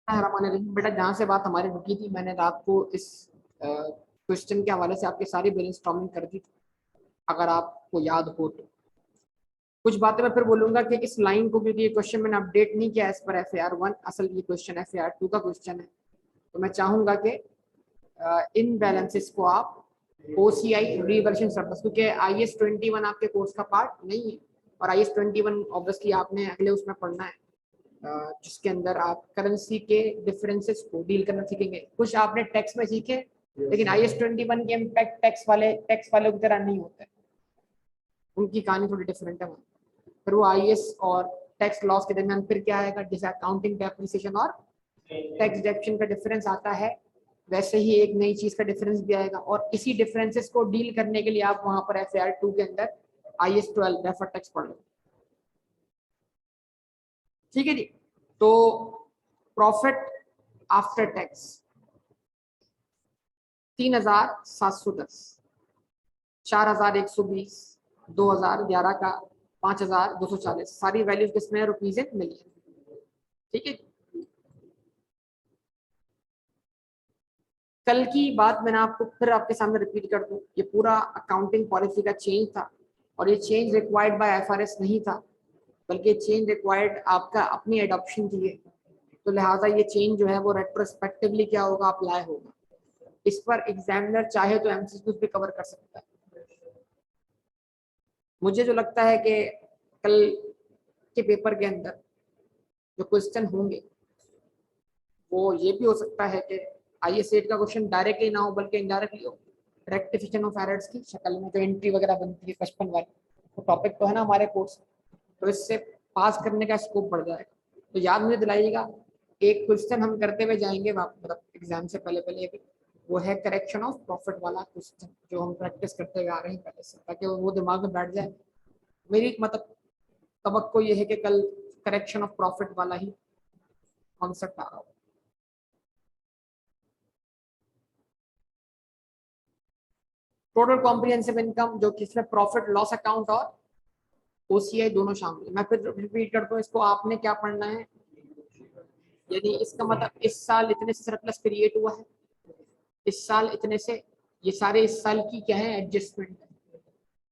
बेटा जहाँ से बात हमारी रुकी थी मैंने रात को इस क्वेश्चन के हवाले से आपकी सारी ब्रेनस्टॉर्मिंग कर दी थी, अगर आपको याद हो तो। कुछ बातें मैं फिर बोलूंगा कि इस लाइन को, क्योंकि ये क्वेश्चन मैंने अपडेट नहीं किया एज पर FAR 1, असल ये क्वेश्चन FAR 2 का क्वेश्चन है, तो मैं चाहूंगा कि इन बैलेंसेस को आप OCI रिवर्शन सरप्लस, क्योंकि IS-21 आपके कोर्स का पार्ट नहीं है, और IS-21 ऑब्वियसली आपने अगले उसमें पढ़ना है, जिसके अंदर आप करेंसी के डिफरेंसेस को डील करना सीखेंगे। कुछ आपने टैक्स में सीखे, लेकिन IS-21 के इम्पैक्ट टैक्स वाले की तरह नहीं होते, उनकी कहानी थोड़ी डिफरेंट है। फिर वो IS और टैक्स लॉस के दरमियान फिर क्या आएगा, जैसे अकाउंटिंग डेप्रिसिएशन और टैक्स डिडक्शन का डिफरेंस आता है, वैसे ही एक नई चीज का डिफरेंस भी आएगा, और इसी डिफरेंसेस को डील करने के लिए आप वहां पर FAR 2 के अंदर IS-12 रेफर टैक्स पढ़ लो। ठीक है जी। तो प्रॉफिट आफ्टर टैक्स 3,710, 4,120, 2011 का 5,240, सारी वैल्यूज किसमें है, रुपीज इन मिलियन। ठीक है। कल की बात मैंने आपको फिर आपके सामने रिपीट कर दूं, ये पूरा अकाउंटिंग पॉलिसी का चेंज था, और ये चेंज रिक्वायर्ड बाय FRS नहीं था, बल्कि चेंज रिक्वायर्ड आपका अपनी एडॉप्शन की है। तो लिहाजा ये चेंज जो है वो रेट्रोस्पेक्टिवली क्या होगा, अप्लाई होगा। इस पर एग्जामिनर चाहे तो MCQs भी कवर कर सकता है। मुझे जो लगता है कि कल के पेपर के अंदर जो क्वेश्चन होंगे वो ये भी हो सकता है कि IS-8 का क्वेश्चन डायरेक्टली ना हो बल्कि इनडायरेक्टली हो, रेक्टिफिकेशन ऑफ एरर्स की शक्ल में, जो एंट्री वगैरह बनती है 55 वाली, वो टॉपिक तो है ना हमारे कोर्स, तो इससे पास करने का स्कोप बढ़ जाएगा। तो याद मुझे दिलाइएगा, एक क्वेश्चन हम करते हुए जाएंगे मतलब एग्जाम से पहले पहले भी, वो है करेक्शन ऑफ प्रॉफिट वाला क्वेश्चन, जो हम प्रैक्टिस करते हुए आ रहे हैं पहले से, ताकि वो दिमाग में बैठ जाए। मेरी मतलब तवक्को ये है कि कल करेक्शन ऑफ प्रॉफिट वाला ही कॉन्सेप्ट आ रहा हो। टोटल कॉम्प्रिहेंसिव इनकम, जो कि इसमें प्रॉफिट लॉस अकाउंट और OCI दोनों शामिल है। मैं फिर रिपीट करता हूँ, इसको आपने क्या पढ़ना है, यानी इसका मतलब इस साल इतने से सरप्लस क्रिएट हुआ है, इस साल इतने से, ये सारे इस साल की क्या है, एडजस्टमेंट है।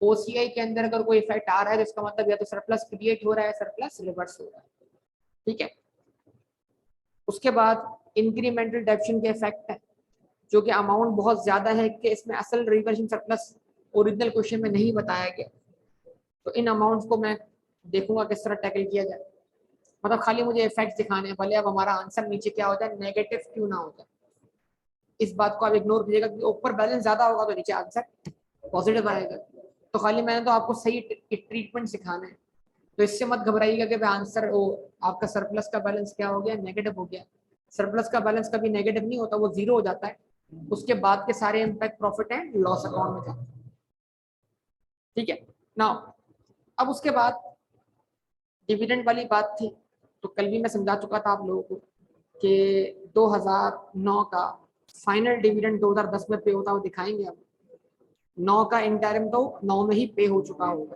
OCI के अंदर अगर कोई इफेक्ट आ रहा है तो इसका मतलब या तो सरप्लस क्रिएट हो रहा है, सरप्लस रिवर्स हो रहा है। ठीक है। उसके बाद इंक्रीमेंटल डेप्शन के इफेक्ट है, जो कि अमाउंट बहुत ज्यादा है कि इसमें असल रिवर्शन सरप्लस ओरिजिनल क्वेश्चन में नहीं बताया गया, तो इन अमाउंट्स को मैं देखूंगा किस तरह टैकल किया जाए। मतलब खाली मुझे इफेक्ट दिखाने हैं, भले अब हमारा आंसर नीचे क्या होता है, नेगेटिव क्यों ना होता है, इस बात को आप इग्नोर कीजिएगा, कि ऊपर बैलेंस ज्यादा होगा तो नीचे आंसर पॉजिटिव आएगा। तो खाली मैंने तो आपको सही ट्रीटमेंट सिखाना है, तो इससे मत घबराइएगा कि आंसर वो आपका सरप्लस का बैलेंस क्या हो गया, नेगेटिव हो गया। सरप्लस का बैलेंस कभी नेगेटिव नहीं होता, वो जीरो हो जाता है, उसके बाद के सारे impact profit and loss account में जाते हैं। ठीक है ना। अब उसके बाद डिविडेंड वाली बात थी, तो कल भी मैं समझा चुका था आप लोगों को कि 2009 का फाइनल डिविडेंड 2010 में पे होता हुआ दिखाएंगे। अब 9 का इंटरिम तो 9 में ही पे हो चुका होगा।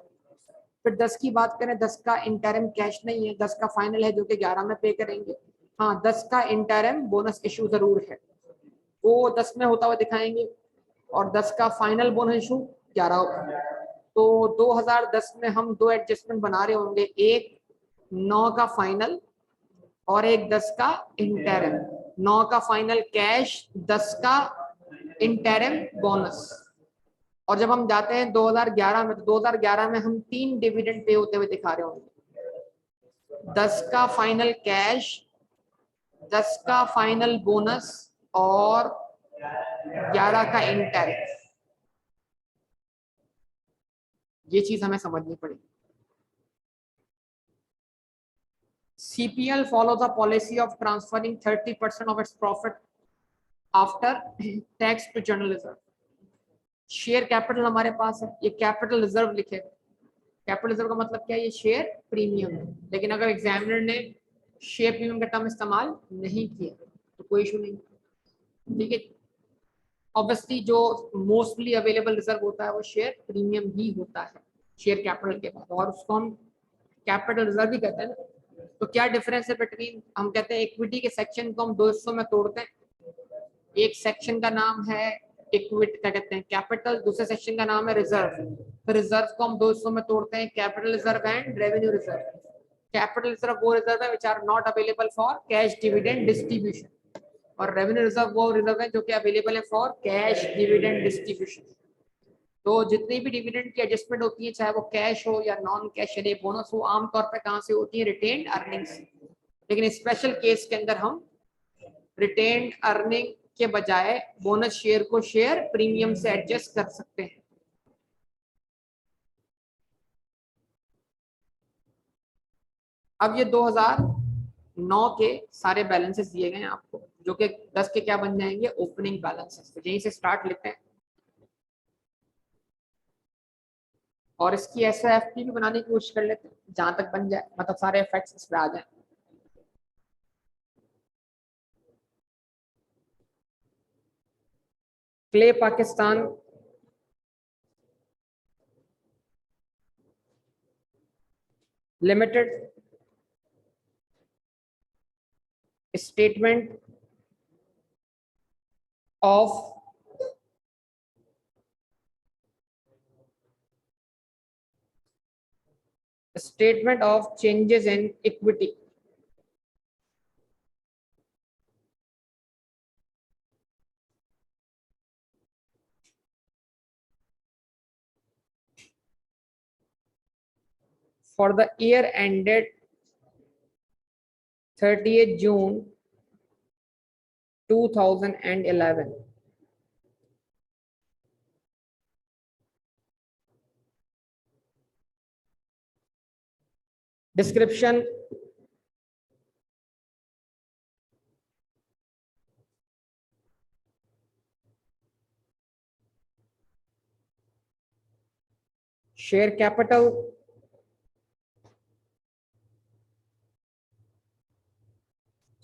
फिर 10 की बात करें, 10 का इंटरिम कैश नहीं है, 10 का फाइनल है जो कि 11 में पे करेंगे। हाँ, 10 का इंटरिम बोनस इशू जरूर है, वो 10 में होता हुआ दिखाएंगे, और 10 का फाइनल बोनस इशू 11 होगा। तो 2010 में हम दो एडजस्टमेंट बना रहे होंगे, एक 9 का फाइनल और एक 10 का इंटरिम। 9 का फाइनल कैश, 10 का इंटरिम बोनस। और जब हम जाते हैं 2011 में, तो 2011 में हम 3 डिविडेंड पे होते हुए दिखा रहे होंगे, 10 का फाइनल कैश, 10 का फाइनल बोनस और 11 का इंटरिम। ये चीज हमें समझनी पड़ेगी। CPL follows a policy of transferring 30% of its profit after tax to general reserve. Share capital हमारे पास है, ये कैपिटल रिजर्व लिखे। कैपिटल रिजर्व का मतलब क्या है, ये शेयर प्रीमियम है, लेकिन अगर एग्जामिनर ने शेयर प्रीमियम का टर्म इस्तेमाल नहीं किया तो कोई इशू नहीं। ठीक है। ऑब्वियसली जो मोस्टली अवेलेबल रिजर्व होता है वो शेयर प्रीमियम ही होता है शेयर कैपिटल के बाद, और उसको हम कैपिटल रिजर्व भी कहते हैं ना। तो क्या डिफरेंस है बिटवीन, हम कहते हैं इक्विटी के सेक्शन को हम दो हिस्सों में तोड़ते हैं। एक सेक्शन का नाम है इक्विटी, क्या कहते हैं, कैपिटल, दूसरे सेक्शन का नाम है रिजर्व। तो रिजर्व को हम दो हिस्सों में तोड़ते हैं, capital reserve and revenue reserve. Capital reserve वो रिजर्व है which are not available for cash dividend distribution, और रेवेन्यू रिजर्व वो रिजर्व है जो कि अवेलेबल है फॉर कैश डिविडेंड डिस्ट्रीब्यूशन। तो जितनी भी डिविडेंड की एडजस्टमेंट होती है, चाहे वो कैश हो या नॉन कैश यानी बोनस हो, आमतौर पर कहाँ से होती है, रिटेन्ड अर्निंग्स। लेकिन स्पेशल केस के अंदर हम रिटेन्ड अर्निंग के बजाय बोनस शेयर को शेयर प्रीमियम से एडजस्ट कर सकते हैं। अब ये 2009 के सारे बैलेंसेस दिए गए हैं आपको, जो कि 10 के क्या बन जाएंगे, ओपनिंग बैलेंसेस। तो यहीं से स्टार्ट लेते हैं और इसकी एसओएफटी भी बनाने की कोशिश कर लेते हैं जहां तक बन जाए, मतलब सारे इफेक्ट्स इस पे आ जाए। Clay Pakistan limited statement of changes in equity for the year ended 30th June 2011. Description: share capital,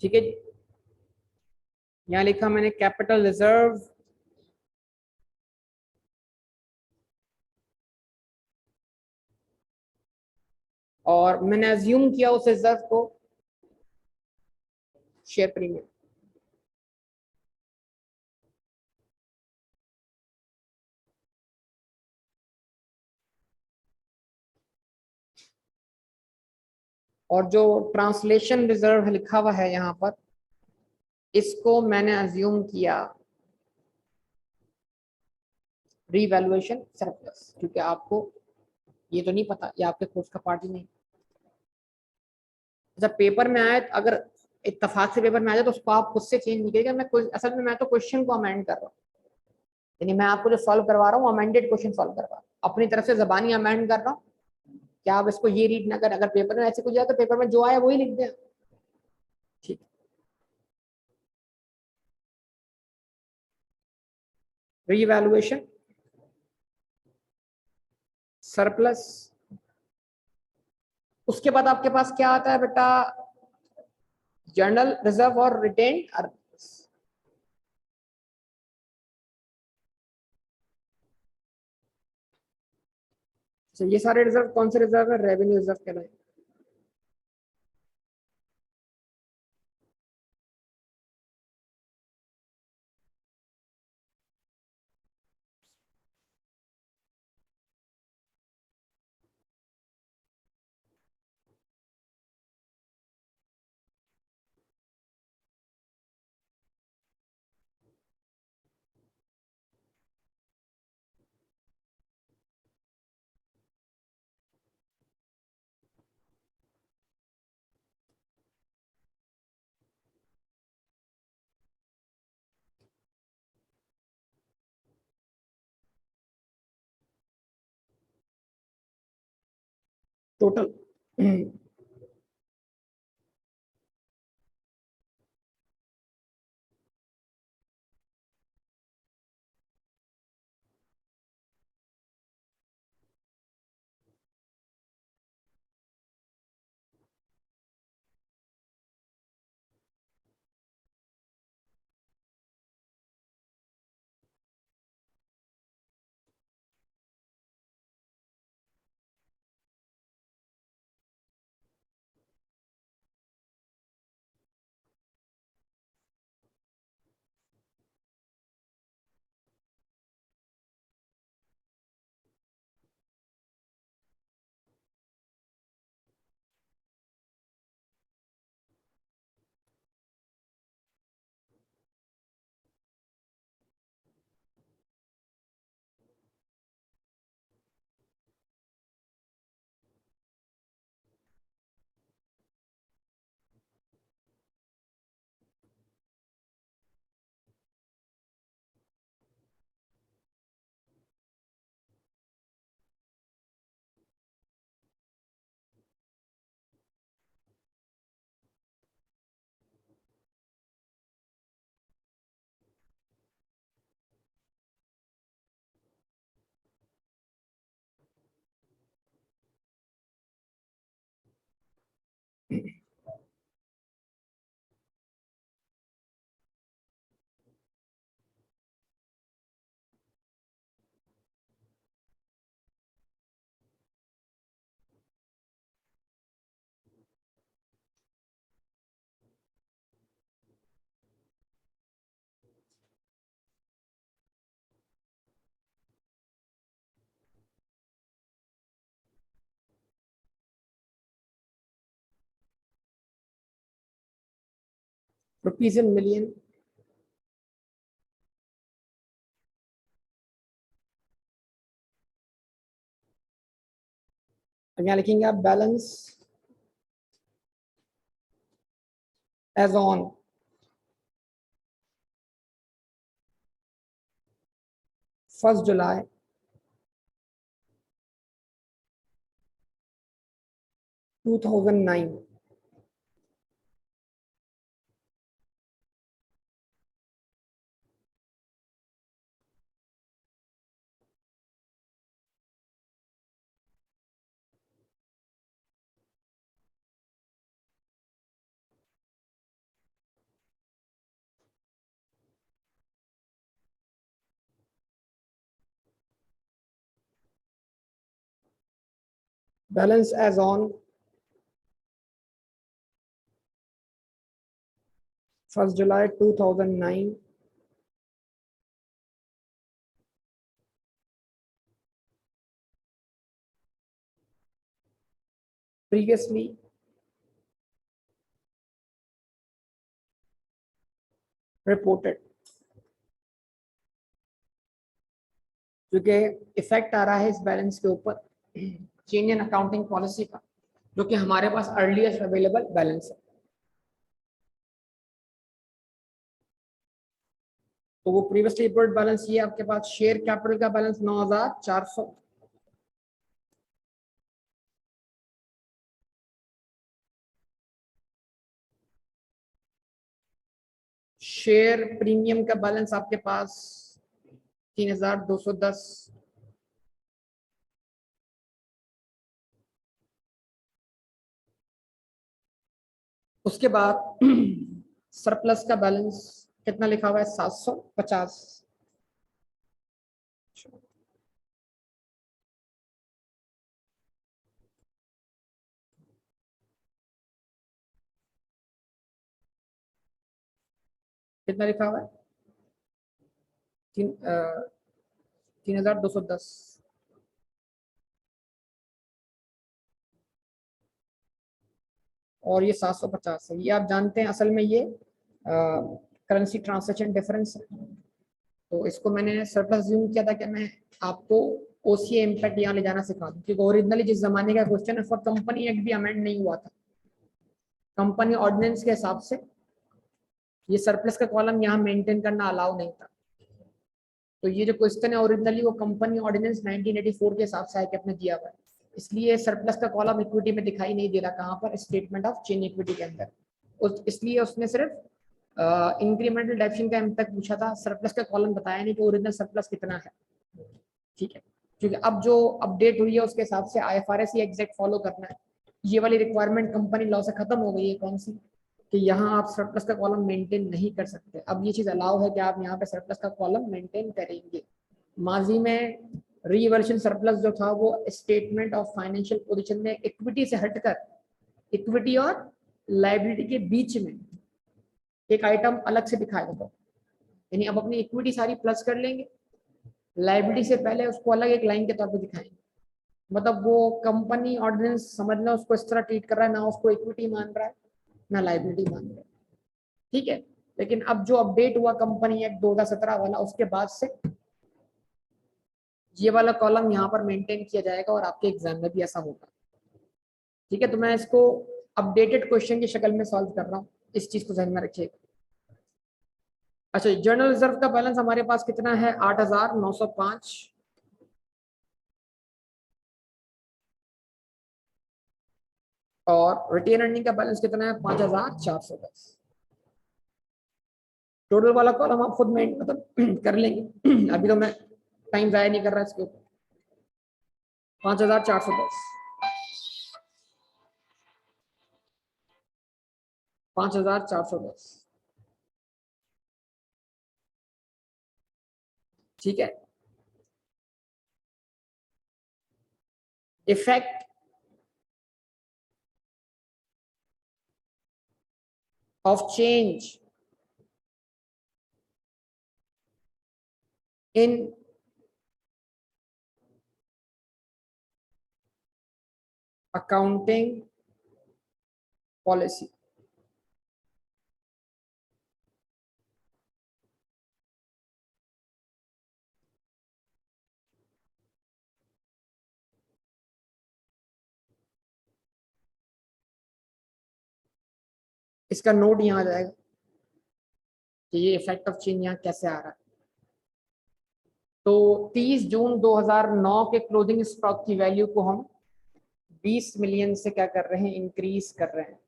ठीक है, यहां लिखा मैंने कैपिटल रिजर्व, और मैंने अज्यूम किया उस रिजर्व को शेयर प्रीमियम। और जो ट्रांसलेशन रिजर्व लिखा हुआ है यहाँ पर, इसको मैंने अज्यूम किया रीवैल्यूएशन सरप्लस, क्योंकि आपको ये तो नहीं पता, ये आपके कोर्स का पार्ट ही नहीं। जब पेपर में आए, अगर इत्तेफाक से पेपर में आ जाए तो उसको आप खुद से चेंज नहीं करिएगा। मैं असल में मैं तो क्वेश्चन को अमेंड कर रहा हूँ, यानी मैं आपको जो सॉल्व करवा रहा हूँ अमेंडेड क्वेश्चन सॉल्व करवा रहा हूँ, अपनी तरफ से जबानी अमेंड कर रहा हूँ। क्या आप इसको ये रीड ना करें, अगर पेपर में ऐसे कुछ जाए तो पेपर में जो आया वही लिख दें। ठीक, रीवैल्यूएशन सरप्लस, उसके बाद आपके पास क्या आता है बेटा, जर्नल रिजर्व और रिटेन अर्निंग्स। ये सारे रिजर्व कौन से रिजर्व है, रेवेन्यू रिजर्व कहलाए। टोटल रुपीज इन मिलियन, यहाँ लिखेंगे आप balance as on first July 2009। Balance as on first July 2009 previously reported, क्योंकि इफेक्ट आ रहा है इस बैलेंस के ऊपर चेंज इन अकाउंटिंग पॉलिसी का, जो कि हमारे पास अर्लीस्ट अवेलेबल बैलेंस है। तो वो प्रीवियसली रिपोर्टेड बैलेंस ये आपके पास शेयर कैपिटल का बैलेंस 9400, शेयर प्रीमियम का बैलेंस आपके पास 3210, उसके बाद सरप्लस का बैलेंस कितना लिखा हुआ है 750। कितना लिखा हुआ है 3210, और ये 750 है। ये आप जानते हैं असल में ये करेंसी ट्रांसैक्शन डिफरेंस है। तो इसको मैंने सरप्लस यूज किया था कि मैं आपको ओसीए इम्पैक्ट यहाँ ले जाना सिखा दूं, क्योंकि ओरिजिनली जिस जमाने का क्वेश्चन है फॉर कंपनी एक्ट भी अमेंड नहीं हुआ था, कंपनी ऑर्डिनेंस के हिसाब से ये सरप्लस का कॉलम यहाँ मेंटेन करना अलाउ नहीं था। तो ये जो क्वेश्चन है ओरिजिनली वो कंपनी ऑर्डिनेंस 1984 के हिसाब से आके अपने दिया हुआ है, इसलिए सरप्लस का कॉलम इक्विटी में दिखाई नहीं दे रहा, कहाँ पर स्टेटमेंट ऑफ चेंज इक्विटी के अंदर। इसलिए उसने सिर्फ इंक्रीमेंटल डेप्शन का इम्पैक्ट पूछा था, सरप्लस का कॉलम बताया नहीं कि ओरिजिनल सरप्लस कितना है। ठीक है, क्योंकि अब जो अपडेट हुई है उसके हिसाब से आईएफआरएस ही एग्जैक्ट फॉलो करना है। ये वाली रिक्वायरमेंट कंपनी लॉ से खत्म हो गई है, कौन सी, कि यहाँ आप सरप्लस का कॉलम मेंटेन नहीं कर सकते। अब ये चीज अलाउ है कि आप यहाँ पे सरप्लस का कॉलम मेंटेन करेंगे। माजी में रीवर्शन सरप्लस जो था वो स्टेटमेंट ऑफ फाइनेंशियल पोजीशन में इक्विटी से हटकर इक्विटी और लायबिलिटी के बीच में एक आइटम अलग से दिखाया जाता, यानी अब अपनी इक्विटी सारी प्लस कर लेंगे, लायबिलिटी से पहले उसको अलग एक लाइन के तौर पर दिखाएंगे। मतलब वो कंपनी ऑर्डिनेंस समझना उसको इस तरह ट्रीट कर रहा है, ना उसको इक्विटी मान रहा है ना लायबिलिटी मान रहा है। ठीक है, लेकिन अब जो अपडेट हुआ कंपनी एक्ट 2017 वाला, उसके बाद से ये वाला कॉलम यहाँ पर मेंटेन किया जाएगा और आपके एग्जाम में भी ऐसा होगा। ठीक है, तो मैं इसको अपडेटेड क्वेश्चन की शक्ल में सॉल्व कर रहा हूँ, इस चीज को ध्यान में रखिएगा। अच्छा, जर्नल रिजर्व का बैलेंस हमारे पास कितना है 8905, और रिटेन अर्निंग का बैलेंस कितना है 5410। टोटल वाला कॉलम आप खुद में मतलब कर लेंगे, अभी तो मैं टाइम जाया नहीं कर रहा इसके ऊपर। 5410, 5410। ठीक है, effect of change in accounting policy. इसका नोट यहाँ आ जाएगा कि ये इफेक्ट ऑफ चेंज यहाँ कैसे आ रहा है। तो 30 जून 2009 के क्लोजिंग स्टॉक की वैल्यू को हम 20 मिलियन से क्या कर रहे हैं, इंक्रीज कर रहे हैं।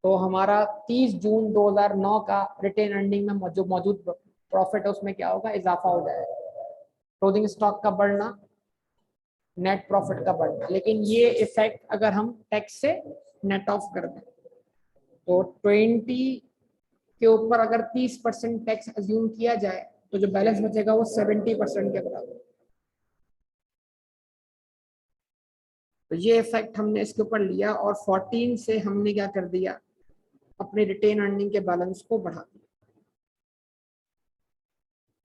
तो हमारा 30 जून 2009 का रिटेन अर्निंग में जो मौजूद प्रॉफिट है उसमें क्या होगा, इजाफा हो जाएगा। क्लोजिंग स्टॉक का बढ़ना, नेट प्रॉफिट का बढ़ना। लेकिन ये इफेक्ट अगर हम टैक्स से नेट ऑफ कर दें तो 20 के ऊपर अगर 30% टैक्स अज्यूम किया जाए तो जो बैलेंस बचेगा वो 70% के बराबर। तो ये इफेक्ट हमने इसके ऊपर लिया और 14 से हमने क्या कर दिया, अपने रिटेन अर्निंग के बैलेंस को बढ़ा दिया।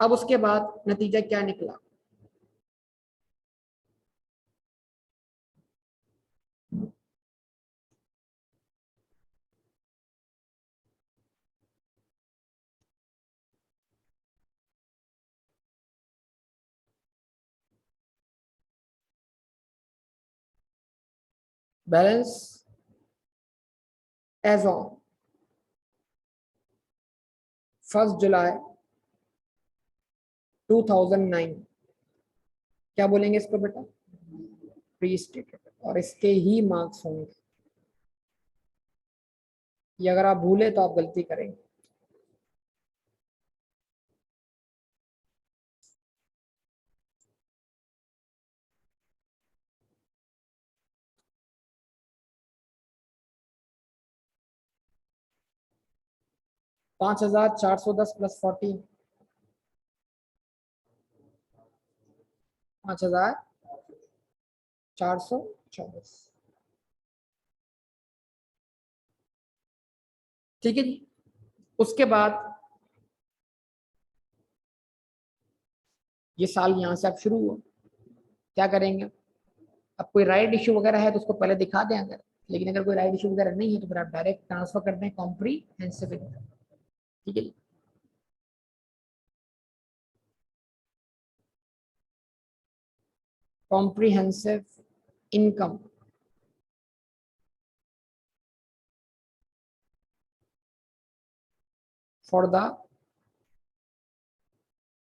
अब उसके बाद नतीजा क्या निकला, बैलेंस एज ऑन 1 जुलाई 2009, क्या बोलेंगे इसको बेटा, रीस्टेटेड। और इसके ही मार्क्स होंगे। ये अगर आप भूले तो आप गलती करेंगे। $5,410 प्लस 14, 5,424। ठीक है जी। उसके बाद ये साल यहां से अब शुरू हुआ, क्या करेंगे, अब कोई राइट इशू वगैरह है तो उसको पहले दिखा दें अगर, लेकिन अगर कोई राइट इशू वगैरह नहीं है तो फिर आप डायरेक्ट ट्रांसफर कर दें कॉम्प्रीहेंसिव इनकम। ठीक है जी। Comprehensive income for the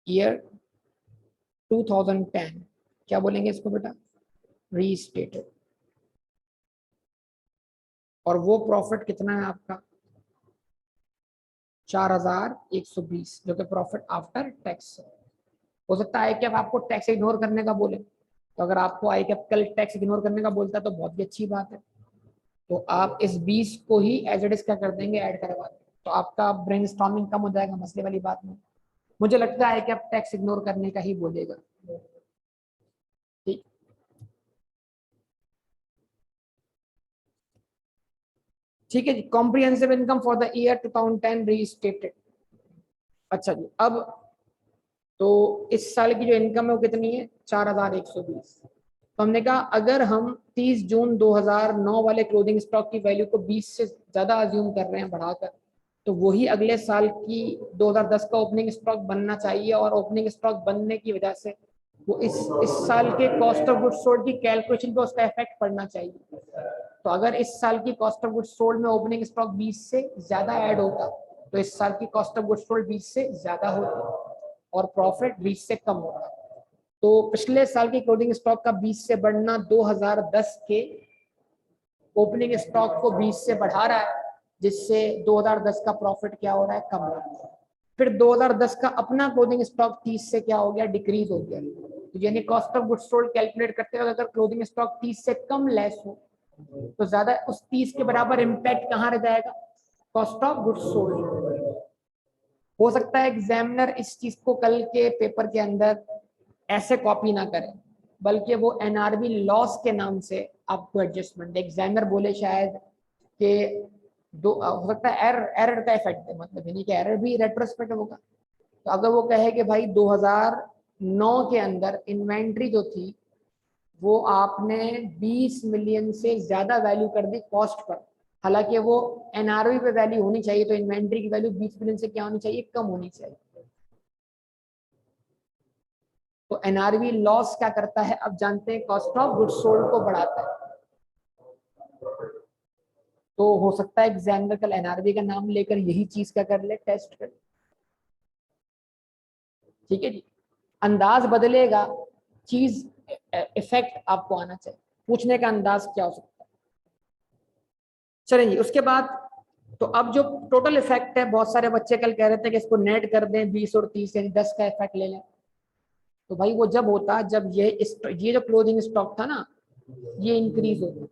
year 2010, क्या बोलेंगे इसको बेटा, रीस्टेटेड। और वो प्रॉफिट कितना है आपका, 4,120, जो कि प्रॉफिट आफ्टर टैक्स है। हो सकता है कि अब आपको टैक्स इग्नोर करने का बोले, तो अगर आपको आई कैप कल टैक्स इग्नोर करने का बोलता है तो बहुत ही अच्छी बात है। तो आप इस 20 को ही एज इट इज क्या कर देंगे, ऐड करवा देंगे, तो आपका ब्रेनस्टॉर्मिंग कम हो जाएगा मसले वाली बात में। मुझे लगता है कि आप टैक्स इग्नोर करने का ही बोलेगा। ठीक, ठीक है जी। Comprehensive income for the year 2010 restated. अच्छा जी, अब तो इस साल की जो इनकम है वो कितनी है, 4,120। तो हमने कहा अगर हम 30 जून 2009 वाले क्लोजिंग स्टॉक की वैल्यू को 20 से ज्यादा अज्यूम कर रहे हैं बढ़ाकर, तो वही अगले साल की 2010 का ओपनिंग स्टॉक बनना चाहिए। और ओपनिंग स्टॉक बनने की वजह से वो इस साल के कॉस्ट ऑफ गुड्स सोल्ड की कैलकुलेशन पे उसका इफेक्ट पड़ना चाहिए। तो अगर इस साल की कॉस्ट ऑफ गुड्स सोल्ड में ओपनिंग स्टॉक 20 से ज्यादा ऐड होता तो इस साल की कॉस्ट ऑफ गुड्स सोल्ड 20 से ज्यादा होती और प्रॉफिट 20 से कम होता। तो पिछले साल की क्लोजिंग स्टॉक का 20 से बढ़ना 2010 के ओपनिंग स्टॉक को 20 से बढ़ा रहा है, जिससे 2010 का प्रॉफिट क्या हो रहा है, कम हो रहा है। फिर 2010 का अपना क्लोजिंग स्टॉक 30 से क्या हो गया, डिक्रीज हो गया। तो यानी cost of goods sold calculate करते हुए अगर क्लोजिंग स्टॉक 30 से कम लेस हो तो ज्यादा उस 30 के बराबर इम्पैक्ट कहाँ रह जाएगा, कॉस्ट ऑफ गुड्स सोल्ड। हो सकता है एग्जामिनर इस चीज को कल के पेपर के अंदर ऐसे कॉपी ना करें, बल्कि वो एनआरबी लॉस के नाम से आपको एडजस्टमेंट, एग्जामिनर बोले शायद कि दो हो सकता है एरर एरर का इफेक्ट है, मतलब यानी कि एरर भी रेट्रोस्पेक्टिव होगा। तो अगर वो कहे कि भाई 2009 के अंदर इन्वेंट्री जो थी वो आपने 20 मिलियन से ज्यादा वैल्यू कर दी कॉस्ट पर, हालांकि वो एनआरबी पे वैल्यू होनी चाहिए, तो इन्वेंट्री की वैल्यू 20 मिलियन से क्या होनी चाहिए, कम होनी चाहिए। तो एनआरबी लॉस क्या करता है, अब जानते हैं, कॉस्ट ऑफ गुड्स सोल्ड को बढ़ाता है। तो हो सकता है एग्जामिनर कल एनआरबी का नाम लेकर यही चीज क्या कर ले, टेस्ट कर। ठीक है जी, अंदाज बदलेगा, चीज इफेक्ट आपको आना चाहिए, पूछने का अंदाज क्या हो सकता है। चलें जी, उसके बाद तो अब जो टोटल इफेक्ट है, बहुत सारे बच्चे कल कह रहे थे कि इसको नेट कर दें 20 और 30 यानी 10 का इफेक्ट ले लें। तो भाई वो जब होता जब ये जो क्लोजिंग स्टॉक था ना ये इंक्रीज होता,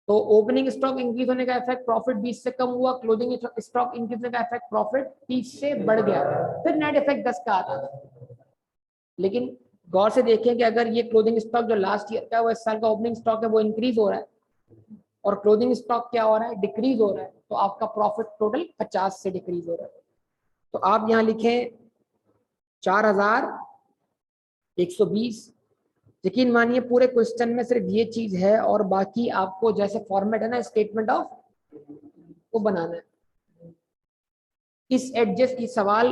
तो ओपनिंग स्टॉक इंक्रीज होने का इफेक्ट प्रॉफिट 20 से कम हुआ, क्लोजिंग स्टॉक इंक्रीज होने का इफेक्ट प्रॉफिट 30 से बढ़ गया, फिर नेट इफेक्ट 10 का आता था। लेकिन गौर से देखें कि अगर ये क्लोजिंग स्टॉक जो लास्ट ईयर का है वो इस साल का ओपनिंग स्टॉक है वो इंक्रीज हो रहा है और क्लोजिंग स्टॉक क्या हो रहा है, डिक्रीज हो रहा है, तो आपका प्रॉफिट टोटल 50 से डिक्रीज हो रहा है। तो आप यहाँ लिखें 4120। यकीन मानिए पूरे क्वेश्चन में सिर्फ ये चीज है और बाकी आपको जैसे फॉर्मेट है ना स्टेटमेंट ऑफ वो बनाना है। इस एडजस्ट की सवाल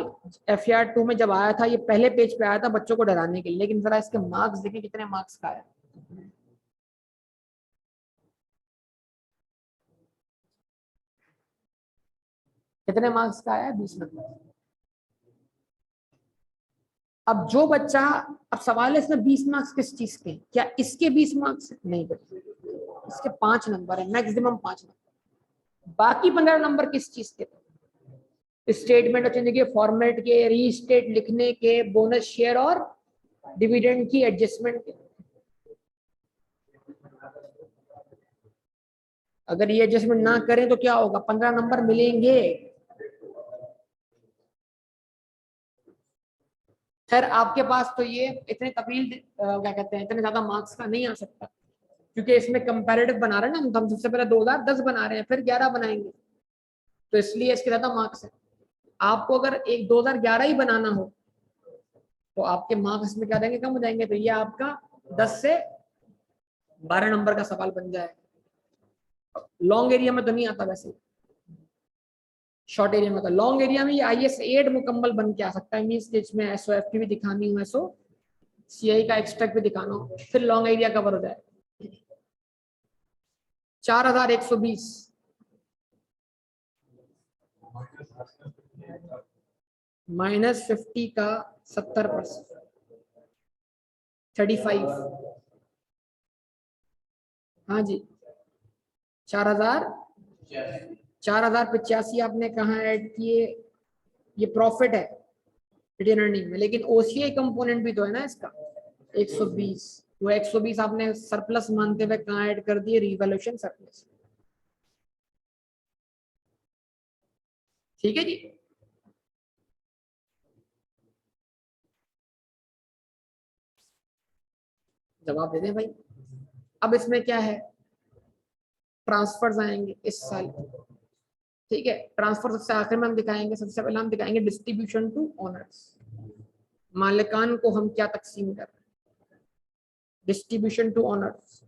FR2 में जब आया था ये पहले पेज पे आया था बच्चों को डराने के लिए, लेकिन जरा इसके मार्क्स देखिए कितने मार्क्स का है। कितने मार्क्स का है, 20 नंबर। अब जो बच्चा, अब सवाल है इसमें 20 मार्क्स किस चीज के, क्या इसके 20 मार्क्स नहीं बच्चे, इसके 5 नंबर है, मैक्सिमम 5 नंबर। बाकी 15 नंबर किस चीज के, स्टेटमेंट ऑफ चेंज के, फॉर्मेट के, रीस्टेट लिखने के, बोनस शेयर और डिविडेंड की एडजस्टमेंट के। अगर ये एडजस्टमेंट ना करें तो क्या होगा, 15 नंबर मिलेंगे। खैर आपके पास तो ये इतने तवील क्या कहते हैं इतने ज्यादा मार्क्स का नहीं आ सकता, क्योंकि इसमें कंपैरेटिव बना रहे हैं ना हम सबसे पहले 2010 बना रहे हैं फिर 11 बनाएंगे, तो इसलिए इसके ज्यादा मार्क्स है। आपको अगर एक 2011 ही बनाना हो तो आपके मार्क्स में क्या देंगे, कम हो जाएंगे, तो ये आपका 10 से 12 नंबर का सवाल बन जाएगा। लॉन्ग एरिया में तो नहीं आता वैसे, शॉर्ट एरिया में, लॉन्ग एरिया में ये IS8 मुकम्मल बन के आ सकता है, मींस इसमें SOFT भी दिखानी हो, CI का एक्सट्रैक्ट भी दिखाना हो, फिर लॉन्ग एरिया कवर हो जाए। 4120 -50 का 70%, 35। हाँ जी, 4085 आपने कहाँ ऐड किए, ये प्रॉफिट है रिटेन अर्निंग में, लेकिन OCI कंपोनेंट भी तो है ना इसका 120, वो 120 आपने सरप्लस मानते हुए कहाँ ऐड कर दिए, रिवैल्यूएशन सरप्लस। ठीक है जी, जवाब दे दें भाई। अब इसमें क्या है, ट्रांसफर्स आएंगे इस साल। ठीक है, ट्रांसफर सबसे आखिर में हम दिखाएंगे, सबसे पहले हम दिखाएंगे डिस्ट्रीब्यूशन टू ओनर्स, मालिकान को हम क्या तकसीम कर रहे हैं, डिस्ट्रीब्यूशन टू ओनर्स।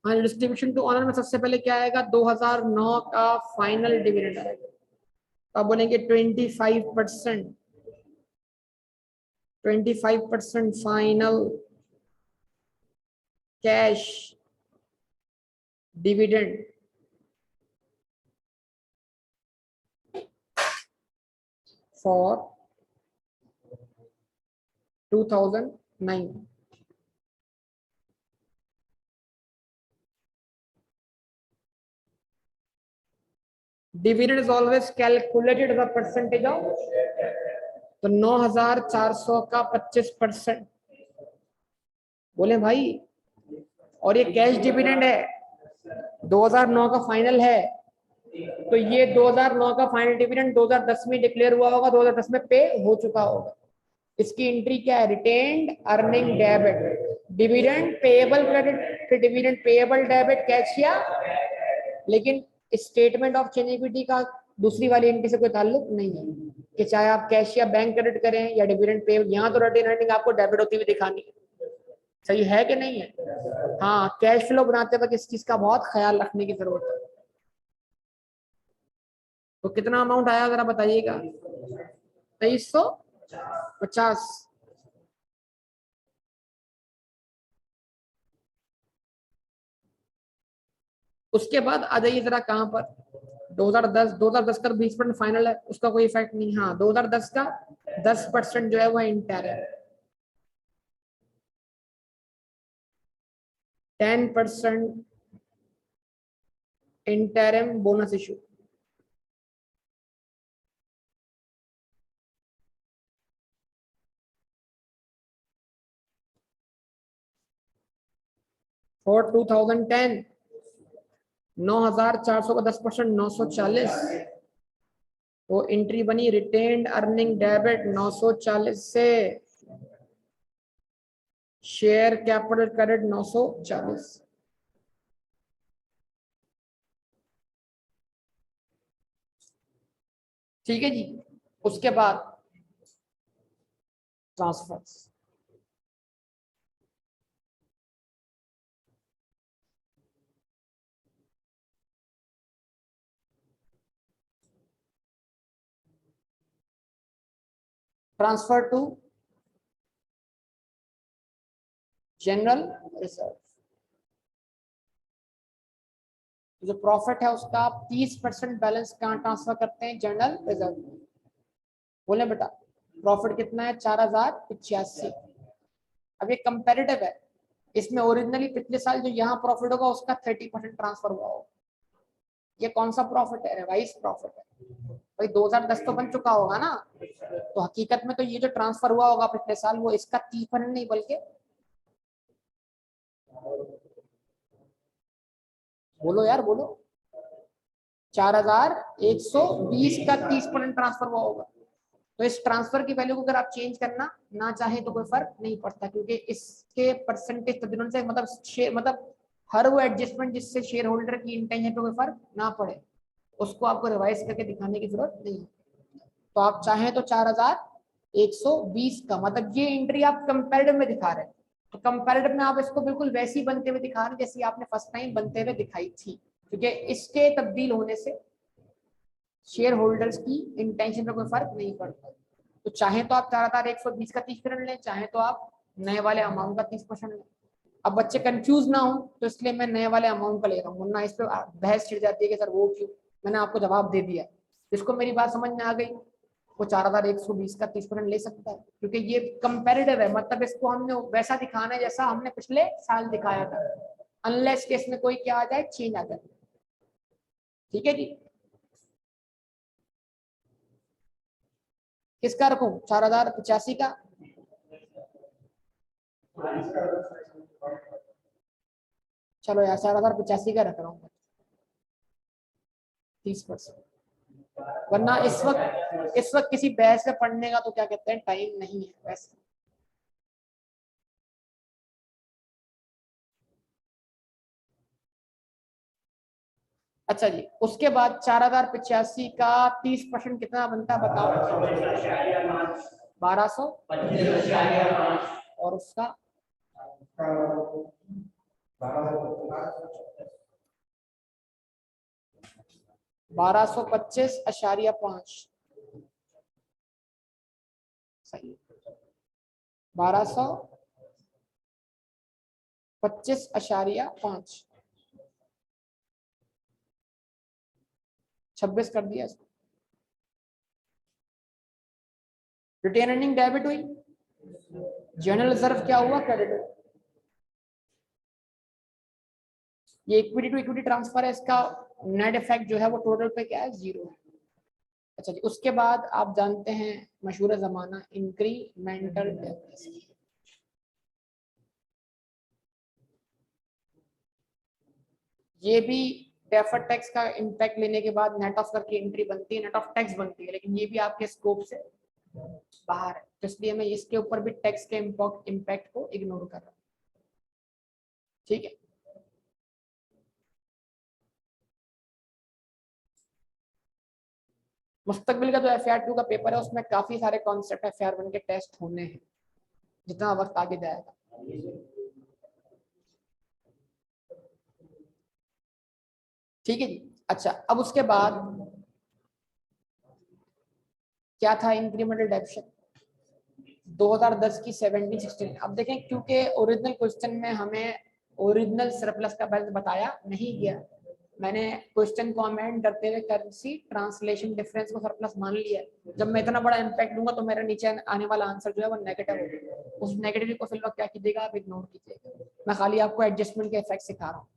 हाँ, डिस्ट्रीब्यूशन टू ऑनर में सबसे पहले क्या आएगा, 2009 का फाइनल डिविडेंड आएगा, तो आप बोलेंगे 25%, 25% final cash dividend for 2009। Dividend is always calculated as a percentage of, तो 9400 का 25%। बोले भाई, और ये कैश डिविडेंड है, 2009 का फाइनल है, तो ये 2009 का फाइनल डिविडेंड 2010 में डिक्लेयर हुआ होगा, 2010 में पे हो चुका होगा। इसकी एंट्री क्या है, retained earning debit, dividend payable credit, फिर डिविडेंड पेएबल डेबिट कैशिया। लेकिन स्टेटमेंट ऑफ चेंज इक्विटी का दूसरी वाली एंट्री से कोई ताल्लुक नहीं है, कि चाहे आप कैश या बैंक क्रेडिट करें या डिविडेंड पे, यहाँ तो रिटेन अर्निंग आपको डेबिट होती हुई दिखानी है। सही है कि नहीं है? हाँ, कैश फ्लो बनाते वक्त इस चीज का बहुत ख्याल रखने की जरूरत है। तो कितना अमाउंट आया जरा बताइएगा? 2350। उसके बाद आ जाइए जरा कहां पर, 2010 का 20% फाइनल है, उसका कोई इफेक्ट नहीं। हाँ, 2010 का 10% जो है वो इंटर है, 10% इंटरम बोनस इशू। फॉर 2010 9400 का 10%, 940। वो एंट्री बनी रिटेन्ड अर्निंग डेबिट 940 से शेयर कैपिटल क्रेडिट 940। ठीक है जी। उसके बाद transfer, transfer to general reserve. जो प्रॉफिट है उसका आप 30% बैलेंस कहाँ ट्रांसफर करते हैं? जनरल रिजर्व में। बोले बेटा, प्रॉफिट कितना है? 4085। अब ये कंपेरेटिव है, इसमें ओरिजिनली पिछले साल जो यहाँ प्रॉफिट होगा उसका 30% ट्रांसफर हुआ होगा। ये कौन सा प्रॉफिट है? रिवाइज प्रॉफिट है भाई। 2010 तो बन चुका होगा ना, तो हकीकत में तो ये जो ट्रांसफर हुआ होगा पिछले साल वो इसका 30% नहीं बल्कि, बोलो यार बोलो, 4120 का 30% ट्रांसफर हुआ होगा। तो इस ट्रांसफर की वैल्यू को अगर आप चेंज करना ना चाहे तो कोई फर्क नहीं पड़ता, क्योंकि इसके परसेंटेज तब्दील से मतलब शेयर मतलब हर वो एडजस्टमेंट जिससे शेयर होल्डर की इंटेंशन पे कोई फर्क ना पड़े, उसको आपको रिवाइज करके दिखाने की जरूरत नहीं है। तो आप चाहें तो 4120 का मतलब ये एंट्री आप कंपैरेटिव में दिखा रहे हैं, तो कंपैरेटिव में आप इसको बिल्कुल वैसी बनते हुए दिखा रहे हैं जैसी आपने फर्स्ट टाइम बनते हुए दिखाई थी, क्योंकि इसके तब्दील होने से शेयर होल्डर्स की इंटेंशन में कोई फर्क नहीं पड़ता। तो चाहे तो आप 4120 का 30% लें, चाहे तो आप नए वाले अमाउंट का 30% लें। अब बच्चे कंफ्यूज ना हो तो इसलिए मैं नए वाले अमाउंट का ले रहा हूँ, वरना इस पर बहस छिड़ जाती है कि सर वो क्यों। मैंने आपको जवाब दे दिया, जिसको मेरी बात समझ में आ गई वो 4120 का 30% ले सकता है, क्योंकि ये कंपेरेटिव है, मतलब इसको हमने वैसा दिखाना है जैसा हमने पिछले साल दिखाया था, अनलेस केस में कोई क्या आ जाए, चेंज आ जाए। ठीक है जी। किसका रखूं? 4085 का? चलो यार 4085 का रख रहा हूँ, 30%। वरना इस वक्त किसी बहस में पढ़ने का तो क्या कहते हैं टाइम नहीं है वैसे। अच्छा जी, उसके बाद 4085 का 30% कितना बनता है बताओ? 1200। और उसका 1225.5। सही, 1225.5। 26 कर दिया इसको। रिटेन अर्निंग डेबिट हुई, जनरल रिजर्व क्या हुआ? क्रेडिट। ये इक्विटी टू इक्विटी ट्रांसफर है, इसका नेट इफेक्ट जो है वो टोटल पे क्या है? 0 है। अच्छा जी, उसके बाद आप जानते हैं मशहूर जमाना इंक्रीमेंटल डेप्रिसिएशन। ये भी डेफर्ड टैक्स का इम्पैक्ट लेने के बाद नेट ऑफ करके एंट्री बनती है, नेट ऑफ टैक्स बनती है, लेकिन ये भी आपके स्कोप से बाहर है, तो इसलिए मैं इसके ऊपर भी टैक्स के इम्पैक्ट को इग्नोर कर रहा हूँ। ठीक है। मुस्तकबिल का जो FR2 का पेपर है उसमें काफी सारे कॉन्सेप्ट FR1 के टेस्ट होने हैं, जितना वक्त आगे जाएगा। ठीक है जी। अच्छा, अब उसके बाद क्या था इंक्रीमेंटल डेप्शन 2010 की 1716। अब देखें, क्योंकि ओरिजिनल क्वेश्चन में हमें ओरिजिनल सरप्लस का बैलेंस बताया नहीं गया, मैंने क्वेश्चन को अमेंड करते हुए करेंसी ट्रांसलेशन डिफरेंस को सरप्लस मान लिया। जब मैं इतना बड़ा इम्पैक्ट दूंगा तो मेरा नीचे आने वाला आंसर जो है वो नेगेटिव होगा। उस नेगेटिव को फिर क्या कीजिएगा, आप इग्नोर कीजिएगा। मैं खाली आपको एडजस्टमेंट के इफेक्ट सिखा रहा हूँ।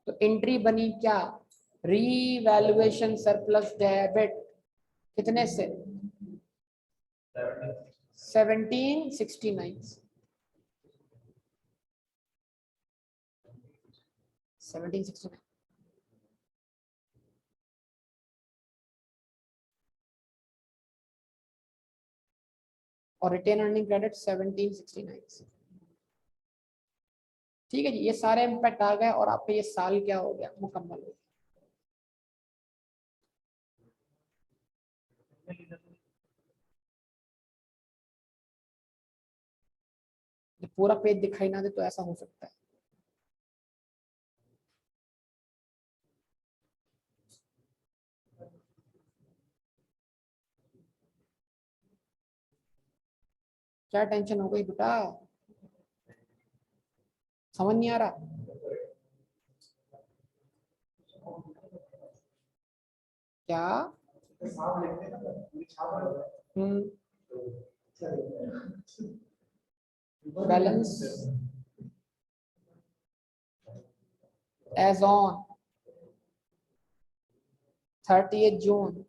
तो एंट्री बनी क्या, रीवैल्यूएशन सरप्लस डेबिट कितने से 1769 1769। और रिटेन अर्निंग क्रेडिट 1769। ठीक है जी, ये सारे इम्पैक्ट आ गए और आपका ये साल क्या हो गया, मुकम्मल हो गया। जब पूरा पेज दिखाई ना दे तो ऐसा हो सकता है। क्या टेंशन हो गई बेटा, समझ नहीं आ रहा? क्या? Balance as on 30 June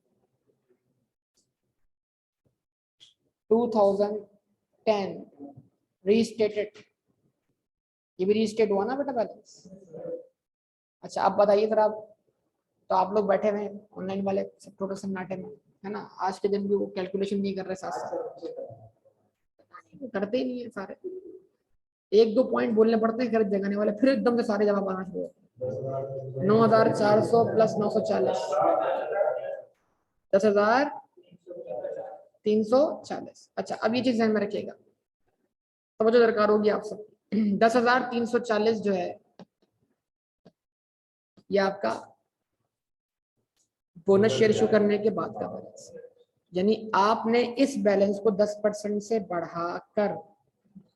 2010 restated. ये भी रीस्टेट हुआ ना बेटा बैलेंस? अच्छा, अब बताइए फिर आप, तो आप लोग बैठे हुए ऑनलाइन वाले सब टोटल सन्नाटे में, है ना? आज के दिन भी वो कैलकुलेशन नहीं कर रहे साथ साथ, करते ही नहीं है सारे। एक दो पॉइंट बोलने पड़ते हैं गलत जगाने वाले, फिर एकदम से सारे जवाब आना शुरू होते हैं। 9400 प्लस 940 10,340। अच्छा, अब ये चीज ध्यान में रखिएगा, तो जो दरकार होगी आप सब। 10,340 जो है ये आपका बोनस शेयर इशू करने के बाद का बैलेंस, यानी आपने इस बैलेंस को 10% से बढ़ाकर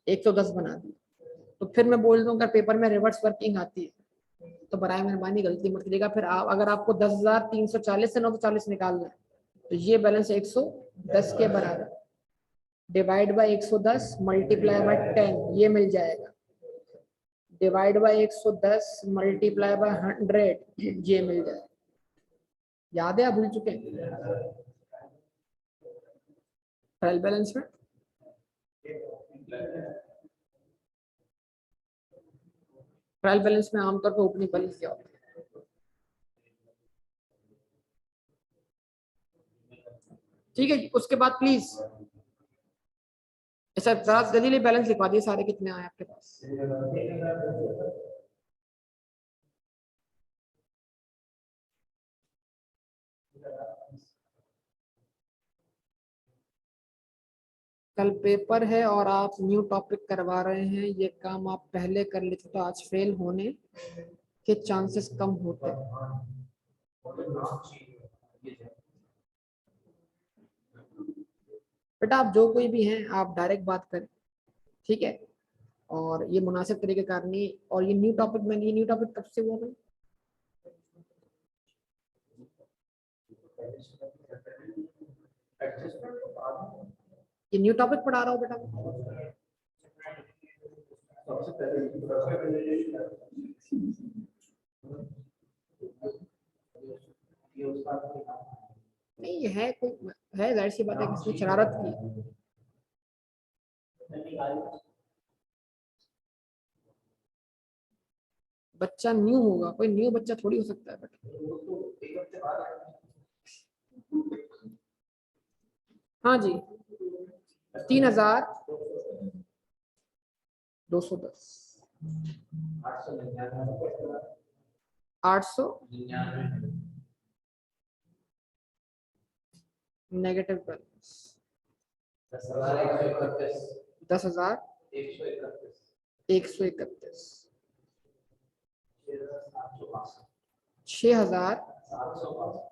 110 बना दिया। तो फिर मैं बोल दूं, अगर पेपर में रिवर्स वर्किंग आती है तो बराए मेहरबानी गलती मत कीजिएगा। फिर आप, अगर आपको 10,340 से 940 निकालना है तो ये बैलेंस 110 के बराबर डिवाइड बाय 110 मल्टीप्लाई बाय 10 ये मिल जाएगा, डिवाइड बाय 110 मल्टीप्लाई बाय 100 ये मिल जाएगा। याद है, आप भूल चुके हैं ट्रायल बैलेंस में? ट्रायल बैलेंस में आमतौर पर ओपनिंग बैलेंस क्या होता है? ठीक है, उसके बाद प्लीज ऐसा जरा जल्दी बैलेंस लिखवा दिए सारे, कितने आए आपके पास? कल पेपर है और आप न्यू टॉपिक करवा रहे हैं, ये काम आप पहले कर लेते तो आज फेल होने के चांसेस कम होते। बेटा आप जो कोई भी हैं आप डायरेक्ट बात करें, ठीक है? और ये मुनासिब तरीके का नहीं, और ये न्यू टॉपिक में, ये न्यू टॉपिक कब से हुआ भाई? ये न्यू टॉपिक पढ़ा रहा हूँ बेटा। नहीं है, कोई है, जाहिर सी बात है किसने शरारत की। बच्चा न्यू होगा, कोई न्यू बच्चा थोड़ी हो सकता है बेटा। हाँ जी, 3,210 800 नेगेटिव बैलेंस 10,131। 6,762।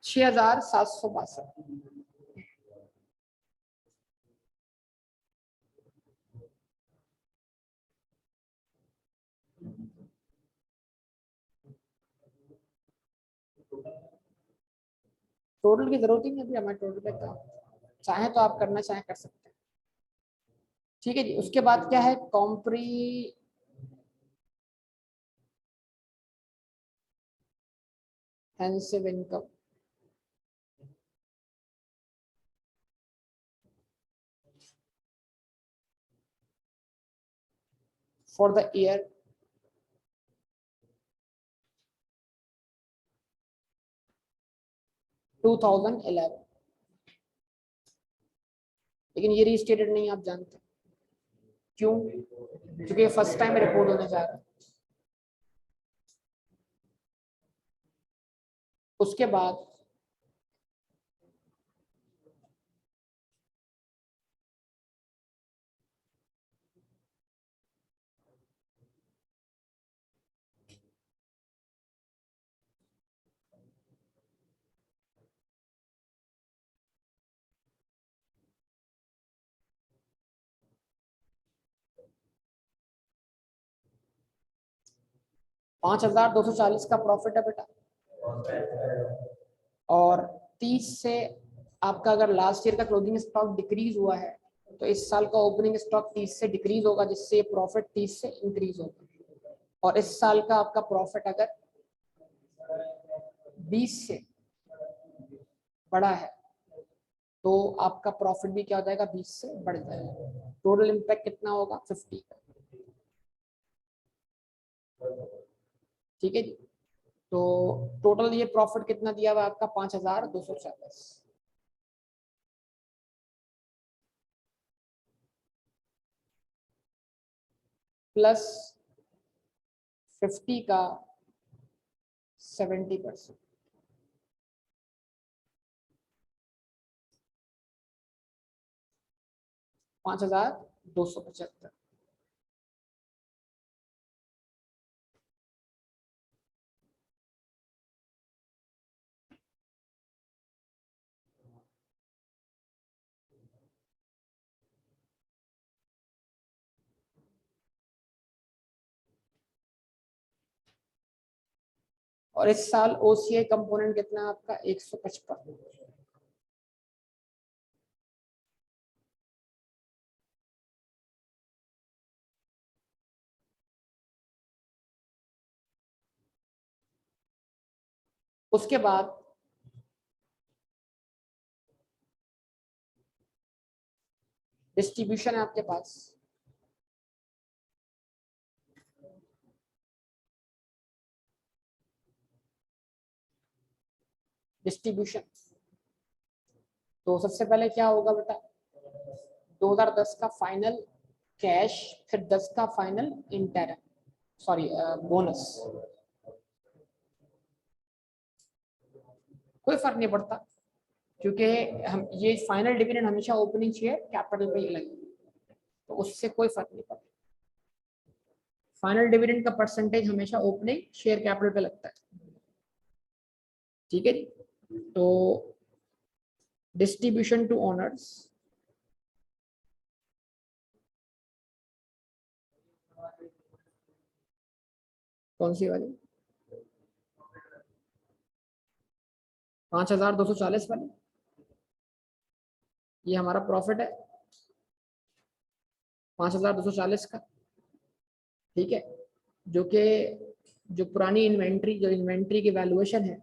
6,762। टोटल की जरूरत ही नहीं अभी हमें, टोटल पे काम चाहे तो आप करना चाहे कर सकते हैं। ठीक है जी, उसके बाद क्या है, comprehensive income. For the year 2011, लेकिन ये रीस्टेटेड नहीं, आप जानते हैं क्यों? क्योंकि फर्स्ट टाइम रिपोर्ट होने जा रहा है। उसके बाद $5,240 का प्रॉफिट है बेटा, और 30 से आपका अगर लास्ट ईयर का क्लोजिंग स्टॉक डिक्रीज हुआ है तो इस साल का ओपनिंग स्टॉक 30 से डिक्रीज होगा, जिससे प्रॉफिट 30 से इंक्रीज होगा। और इस साल का आपका प्रॉफिट अगर 20 से बड़ा है तो आपका प्रॉफिट भी क्या हो जाएगा, 20 से बढ़ जाएगा। टोटल इम्पैक्ट कितना होगा, 50 का। ठीक है जी, तो टोटल ये प्रॉफिट कितना दिया हुआ आपका, 5,240 प्लस 50 का 70%, 5,275। और इस साल ओसीआई कंपोनेंट कितना है आपका, 155। उसके बाद डिस्ट्रीब्यूशन है आपके पास, डिस्ट्रीब्यूशन। तो सबसे पहले क्या होगा बेटा, 2010 का फाइनल कैश, फिर 10 का फाइनल इंटरम, सॉरी बोनस। कोई फर्क नहीं पड़ता, क्योंकि हम ये फाइनल डिविडेंड हमेशा ओपनिंग शेयर कैपिटल पे ही लगेगा, तो उससे कोई फर्क नहीं पड़ता। फाइनल डिविडेंड का परसेंटेज हमेशा ओपनिंग शेयर कैपिटल पे लगता है। ठीक है जी, तो डिस्ट्रीब्यूशन टू ओनर्स, कौन सी वाली, 5,240 वाली, ये हमारा प्रॉफिट है 5,240 का। ठीक है, जो कि जो पुरानी इन्वेंट्री, जो इन्वेंट्री की वैल्यूएशन है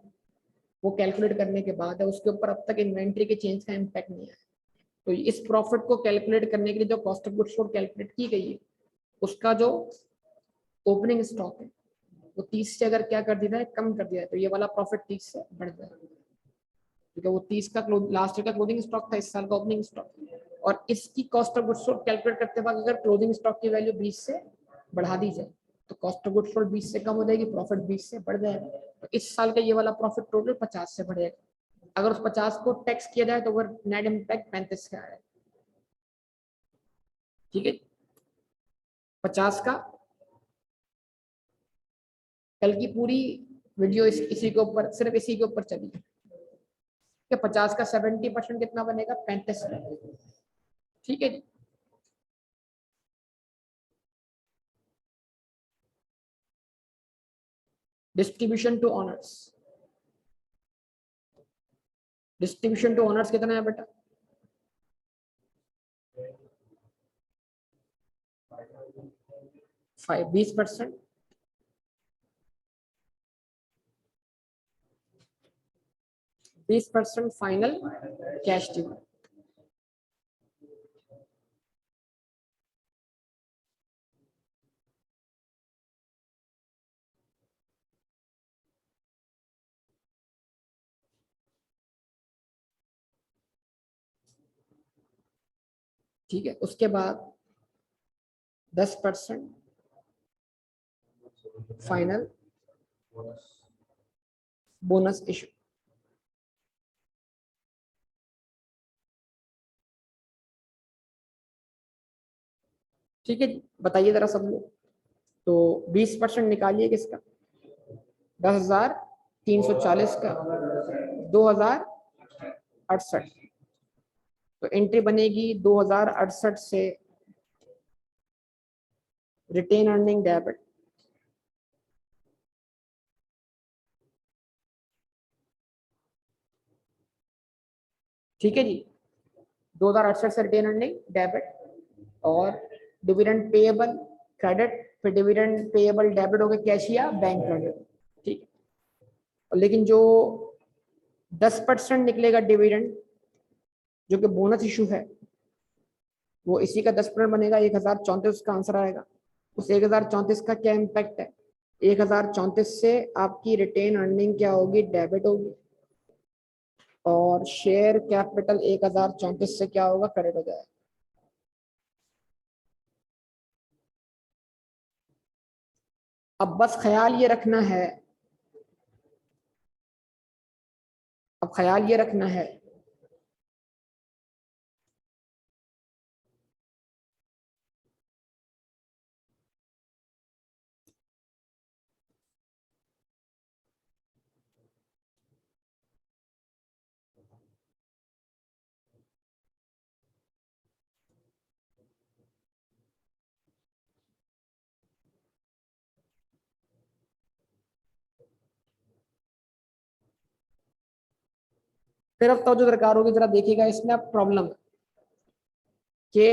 वो कैलकुलेट करने के बाद है, उसके ऊपर अब तक इन्वेंट्री के चेंज का इम्पैक्ट नहीं है। तो इस प्रॉफिट को कैलकुलेट करने के लिए जो cost of goods sold calculate की गई है, उसका जो ओपनिंग स्टॉक है वो 30 से अगर क्या कर दिया है, कम कर दिया है, तो ये वाला प्रॉफिट 30 से बढ़ जाएगा, क्योंकि वो 30 का लास्ट ईयर का क्लोजिंग स्टॉक था, इस साल का ओपनिंग स्टॉक। और इसकी cost of goods sold calculate करते वक्त अगर क्लोजिंग स्टॉक की वैल्यू 20 से बढ़ा दी जाए तो कॉस्ट ऑफ गुड्स सोल्ड 20 से कम हो जाएगी, प्रॉफिट 20 से बढ़ जाएगा। तो इस साल का ये वाला प्रॉफिट टोटल 50 से बढ़ेगा। अगर उस 50 को टैक्स किया जाए तो वो नेट इम्पैक्ट 35 का आएगा। ठीक है, 50 का कल की पूरी वीडियो इसी के ऊपर, सिर्फ इसी के ऊपर चली है। 50 का 70% कितना बनेगा, 35। ठीक है जी। Distribution to owners, distribution to owners कितना है बेटा, 20%। 20% फाइनल कैश डिविडेंड। ठीक है, उसके बाद 10% फाइनल बोनस इशू। ठीक है जी, बताइए जरा सब लोग। तो 20% निकालिए किसका, 10,340 का, 2068। तो एंट्री बनेगी 2068 से रिटेन अर्निंग डेबिट। ठीक है जी, 2068 से रिटेन अर्निंग डेबिट और डिविडेंड पेएबल क्रेडिट, फिर डिविडेंड पेएबल डेबिट हो गया कैश या बैंक क्रेडिट। ठीक है, लेकिन जो 10% निकलेगा डिविडेंड जो कि बोनस इशू है, वो इसी का 10% बनेगा, 1034 का आंसर आएगा। उस 1034 का क्या इम्पैक्ट है, 1034 से आपकी रिटेन अर्निंग क्या होगी, डेबिट होगी, और शेयर कैपिटल 1034 से क्या होगा, क्रेडिट हो जाएगा। अब बस ख्याल ये रखना है, अब ख्याल ये रखना है फिर अब तो जो दरकार होगी जरा देखिएगा इसमें अब प्रॉब्लम कि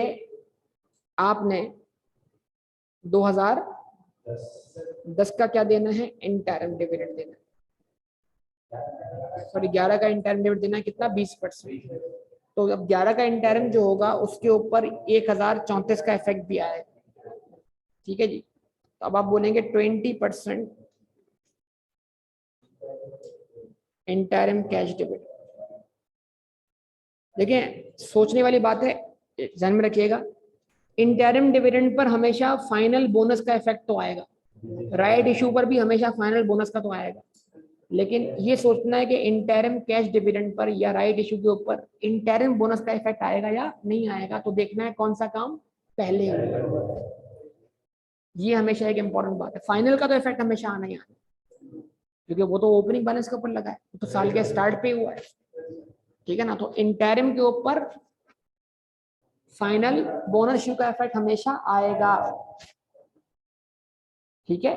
आपने 2010 का क्या देना है, इंटरम डिविडेंड देना है, सॉरी 11 का इंटरम डिविडेंड देना है, कितना, 20%। तो अब 11 का इंटरम जो होगा उसके ऊपर 1034 का इफेक्ट भी आएगा। ठीक है जी, तो अब आप बोलेंगे 20% इंटरम कैश डिविडेंड। देखिए सोचने वाली बात है, ध्यान में रखिएगा, इंटरम डिविडेंड पर हमेशा फाइनल बोनस का इफेक्ट तो आएगा, राइट इशू पर भी हमेशा फाइनल बोनस का तो आएगा, लेकिन ये सोचना है कि इंटरम कैश डिविडेंड पर या राइट इशू के ऊपर इंटरम बोनस का इफेक्ट आएगा या नहीं आएगा। तो देखना है कौन सा काम पहले होगा, ये हमेशा एक इंपॉर्टेंट बात है। फाइनल का तो इफेक्ट हमेशा आना ही आना, क्योंकि वो तो ओपनिंग बैलेंस के ऊपर लगा है, तो साल के स्टार्ट पे हुआ है। ठीक है ना, तो इंटरम के ऊपर फाइनल बोनस इशू का इफेक्ट हमेशा आएगा। ठीक है,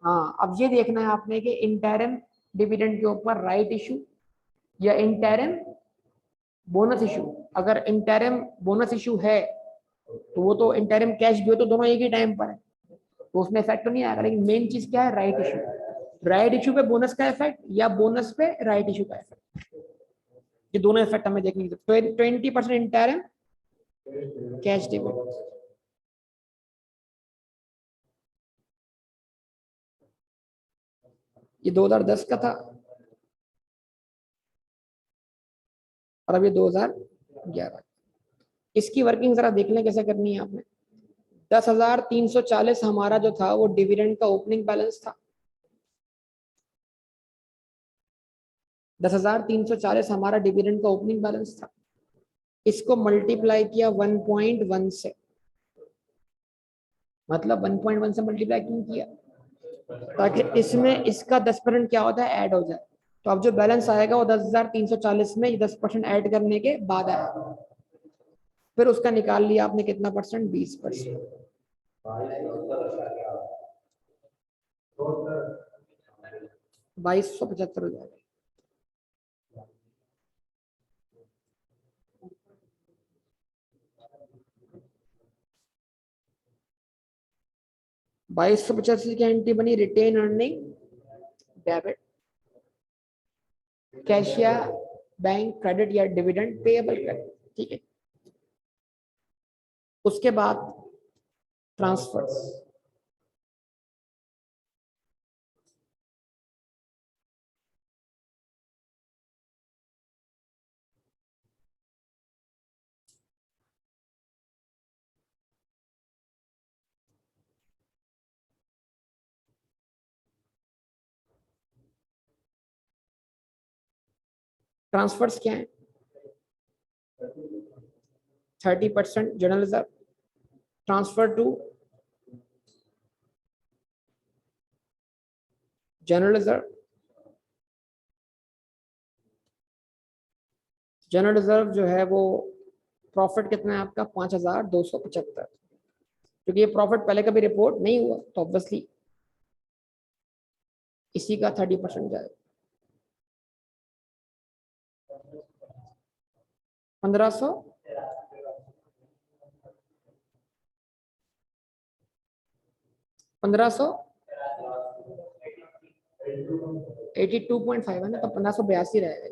हाँ अब ये देखना है आपने कि इंटरम डिविडेंड के ऊपर राइट इशू या इंटरम बोनस इशू। अगर इंटरम बोनस इशू है तो वो तो इंटरम कैश भी हो तो दोनों एक ही टाइम पर है, तो उसमें इफेक्ट तो नहीं आएगा। लेकिन मेन चीज क्या है, राइट इशू, राइट इशू पे बोनस का इफेक्ट या बोनस पे राइट इशू का इफेक्ट, ये दोनों इफेक्ट हमें देखने की। 20% इंटरम कैश डिविडेंड। ये 2010 का था और अब ये 2011। इसकी वर्किंग जरा देख लें कैसे करनी है आपने। 10,340 हमारा जो था वो डिविडेंड का ओपनिंग बैलेंस था। 10,340 हमारा डिविडेंड का ओपनिंग बैलेंस था। इसको मल्टीप्लाई किया 1.1 से, मतलब 1.1 से मल्टीप्लाई क्यों किया, ताकि इसमें इसका 10% क्या होता है, ऐड हो जाए। तो अब जो बैलेंस आएगा वो 10,340 में 10% ऐड करने के बाद आएगा। फिर उसका निकाल लिया आपने कितना परसेंट, 20%। 2275 हो जाएगा। 2285 की एंट्री बनी रिटेन अर्निंग डेबिट, कैश या बैंक क्रेडिट या डिविडेंड पेएबल क्रेडिट, ठीक है। उसके बाद ट्रांसफर्स, ट्रांसफर्स क्या है, 30% general reserve transfer to general reserve. General reserve जो है वो प्रॉफिट कितना है आपका, 5,275, क्योंकि ये प्रॉफिट पहले कभी रिपोर्ट नहीं हुआ तो ऑब्वियसली इसी का 30% जाएगा। 1500, 1582.5 है ना, तो 1582 रहेगा।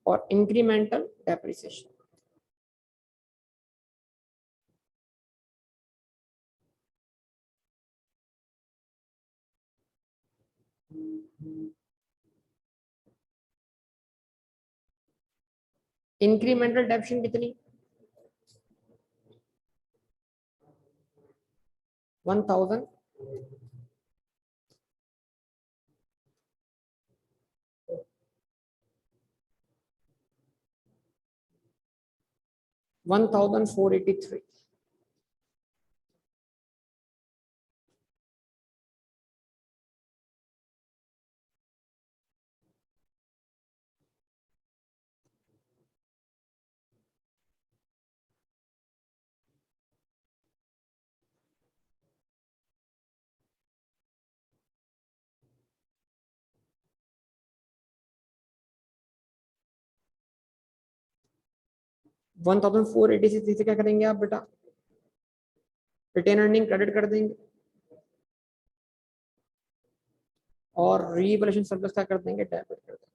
और इंक्रीमेंटल डेप्रिसिएशन, इंक्रीमेंटल डेप्रिसिएशन कितनी, 1000, 1483। 1486 से क्या करेंगे आप बेटा, रिटेन अर्निंग क्रेडिट कर देंगे और रीवैल्यूएशन सरप्लस क्या कर देंगे, डेबिट कर देंगे।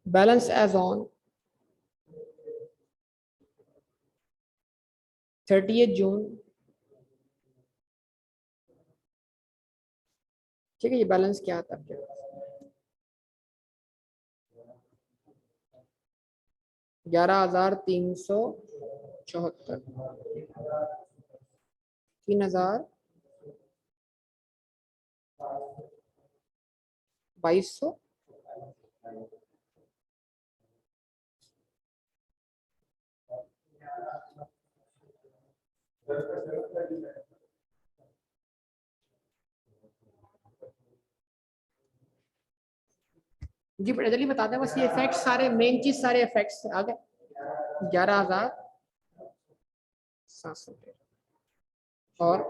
बैलेंस एज ऑन 30 जून, ठीक है। ये बैलेंस क्या आता है, 11,374, 3,2200, जी बड़ा जल्दी बताते हैं, बस ये इफेक्ट सारे मेन चीज सारे इफेक्ट्स आ गए। 11,713 और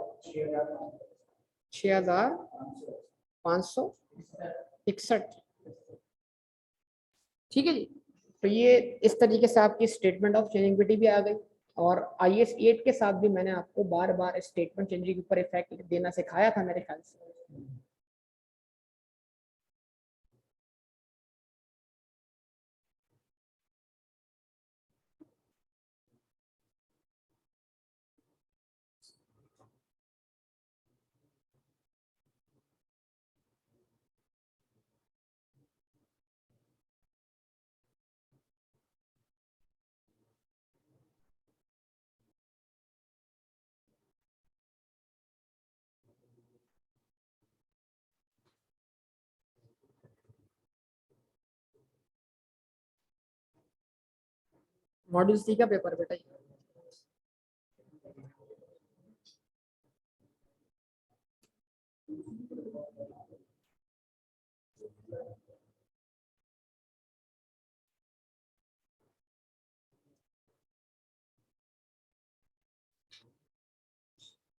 6,561। ठीक है जी। तो ये इस तरीके से आपकी स्टेटमेंट ऑफ चेंजिंग इक्विटी भी आ गई। और IAS 8 के साथ भी मैंने आपको बार बार स्टेटमेंट चेंजिंग के ऊपर इफेक्ट देना सिखाया था मेरे ख्याल से। मॉड्यूल सी का पेपर बेटा।